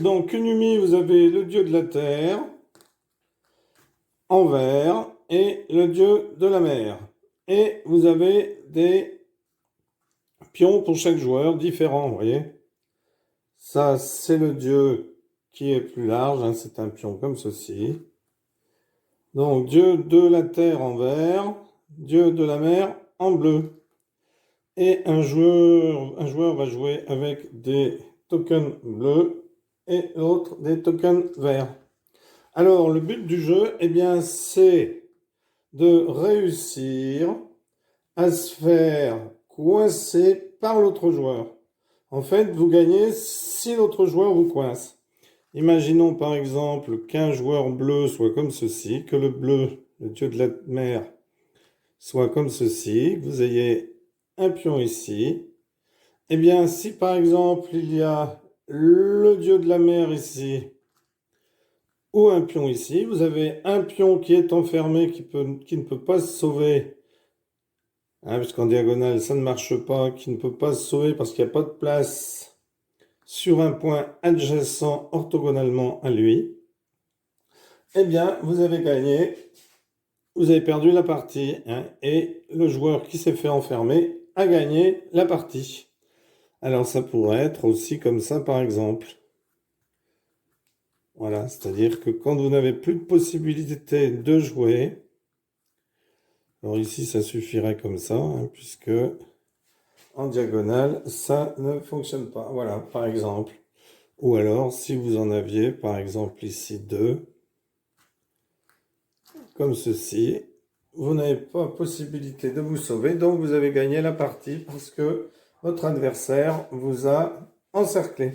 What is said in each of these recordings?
donc Kunumi, vous avez le dieu de la terre en vert et le dieu de la mer. Et vous avez des pions pour chaque joueur différents, vous voyez. Ça, c'est le dieu qui est plus large, hein, c'est un pion comme ceci. Donc, dieu de la terre en vert, dieu de la mer en bleu. Et un joueur va jouer avec des tokens bleus et l'autre des tokens verts. Alors, le but du jeu, eh bien, c'est de réussir à se faire coincer par l'autre joueur. En fait, vous gagnez si l'autre joueur vous coince. Imaginons par exemple qu'un joueur bleu soit comme ceci, que le bleu, le dieu de la mer, soit comme ceci, que vous ayez un pion ici. Eh bien, si par exemple il y a le dieu de la mer ici, ou un pion ici, vous avez un pion qui est enfermé, qui ne peut pas se sauver, hein, puisqu'en diagonale ça ne marche pas, qui ne peut pas se sauver parce qu'il n'y a pas de place sur un point adjacent orthogonalement à lui, eh bien, vous avez gagné, vous avez perdu la partie, hein, et le joueur qui s'est fait enfermer a gagné la partie. Alors, ça pourrait être aussi comme ça, par exemple. Voilà, c'est-à-dire que quand vous n'avez plus de possibilité de jouer, alors ici, ça suffirait comme ça, hein, puisque en diagonale, ça ne fonctionne pas. Voilà, par exemple. Ou alors, si vous en aviez, par exemple, ici 2, comme ceci, vous n'avez pas possibilité de vous sauver, donc vous avez gagné la partie parce que votre adversaire vous a encerclé.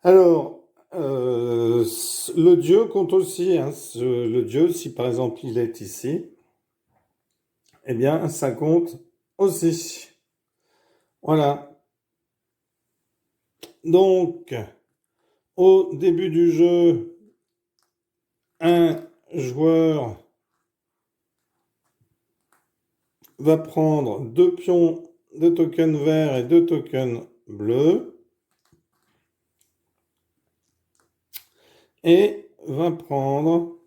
Alors, le dieu compte aussi, hein, le dieu, si par exemple il est ici, eh bien ça compte aussi. Voilà. Donc, au début du jeu, un joueur va prendre 2 pions, 2 tokens verts et 2 tokens bleus et va prendre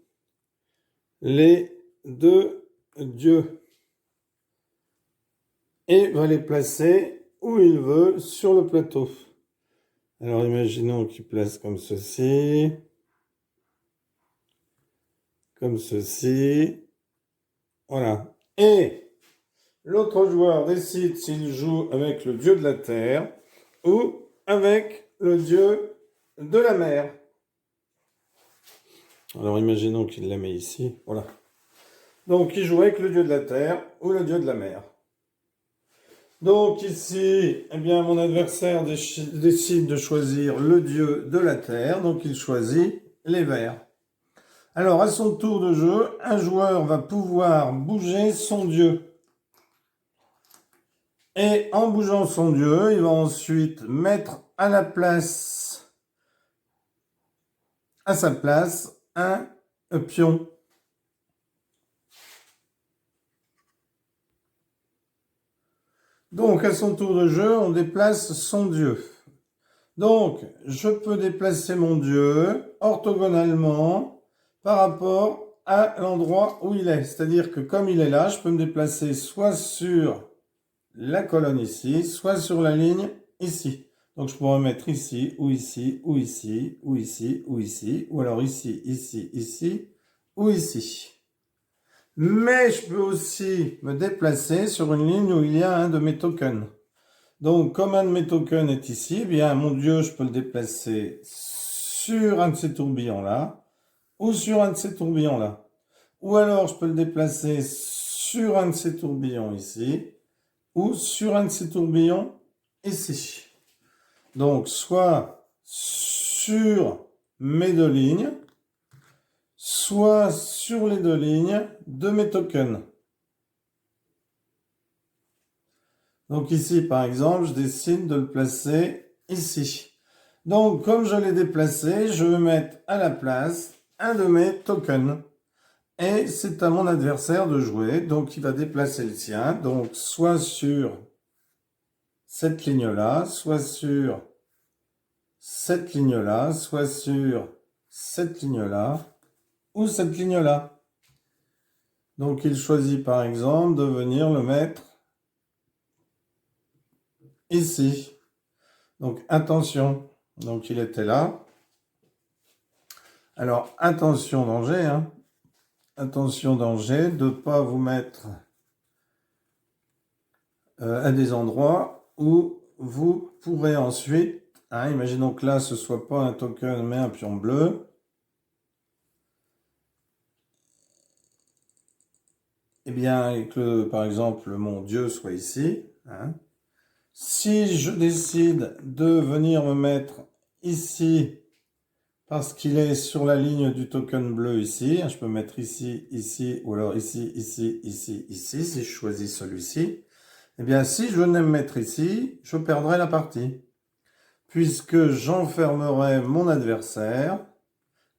les 2 dieux et va les placer où il veut sur le plateau. Alors imaginons qu'il place comme ceci, voilà. Et l'autre joueur décide s'il joue avec le dieu de la terre ou avec le dieu de la mer. Alors imaginons qu'il la met ici, voilà. Donc il joue avec le dieu de la terre ou le dieu de la mer. Donc ici, eh bien, mon adversaire décide de choisir le dieu de la terre, donc il choisit les verts. Alors à son tour de jeu, un joueur va pouvoir bouger son dieu. Et en bougeant son dieu, il va ensuite mettre à sa place, un pion. Donc, à son tour de jeu, on déplace son dieu. Donc, je peux déplacer mon dieu orthogonalement par rapport à l'endroit où il est. C'est-à-dire que comme il est là, je peux me déplacer soit sur la colonne ici, soit sur la ligne ici. Donc, je pourrais mettre ici, ou ici, ou ici, ou ici, ou ici, ou alors ici, ici, ici, ou ici. Mais je peux aussi me déplacer sur une ligne où il y a un de mes tokens. Donc, comme un de mes tokens est ici, eh bien, mon dieu, je peux le déplacer sur un de ces tourbillons-là, ou sur un de ces tourbillons-là. Ou alors, je peux le déplacer sur un de ces tourbillons ici, ou sur un de ces tourbillons ici. Donc, soit sur mes 2 lignes, soit sur les 2 lignes de mes tokens. Donc ici, par exemple, je décide de le placer ici. Donc, comme je l'ai déplacé, je vais mettre à la place un de mes tokens. Et c'est à mon adversaire de jouer. Donc, il va déplacer le sien. Donc, soit sur cette ligne-là, soit sur cette ligne-là, soit sur cette ligne-là, ou cette ligne-là. Donc il choisit par exemple de venir le mettre ici. Donc attention, donc il était là. Alors attention danger, hein. Attention danger de ne pas vous mettre à des endroits où vous pourrez ensuite, hein, imaginons que là ce soit pas un token mais un pion bleu. Eh bien, et que par exemple mon dieu soit ici, hein. Si je décide de venir me mettre ici, parce qu'il est sur la ligne du token bleu ici, je peux mettre ici, ici, ou alors ici, ici, ici, ici, si je choisis celui-ci, eh bien si je venais me mettre ici, je perdrais la partie, puisque j'enfermerais mon adversaire,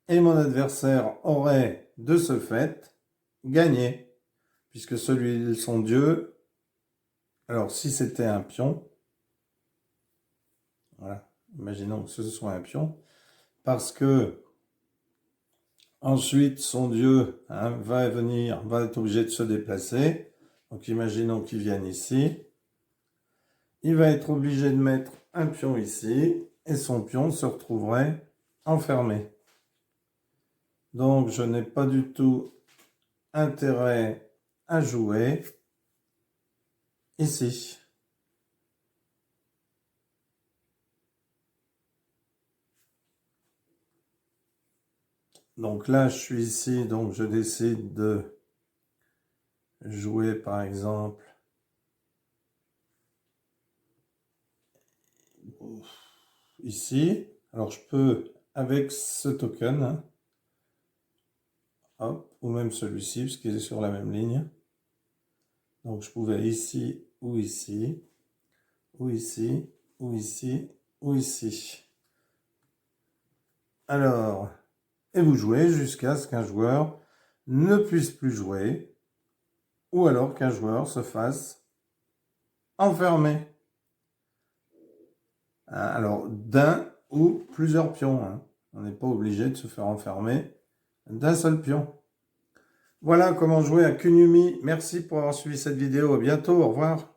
et mon adversaire aurait, de ce fait, gagné. Puisque celui, son dieu, alors si c'était un pion, voilà, imaginons que ce soit un pion, parce que ensuite son dieu va être obligé de se déplacer, donc imaginons qu'il vienne ici, il va être obligé de mettre un pion ici, et son pion se retrouverait enfermé. Donc je n'ai pas du tout intérêt à jouer ici. Donc là, je suis ici, donc je décide de jouer par exemple ici. Alors je peux, avec ce token, hein, hop, ou même celui-ci, parce qu'il est sur la même ligne. Donc je pouvais ici, ou ici, ou ici, ou ici, ou ici. Alors, et vous jouez jusqu'à ce qu'un joueur ne puisse plus jouer, ou alors qu'un joueur se fasse enfermer. Alors, d'un ou plusieurs pions, hein. On n'est pas obligé de se faire enfermer d'un seul pion. Voilà comment jouer à Kunumi. Merci pour avoir suivi cette vidéo. À bientôt. Au revoir.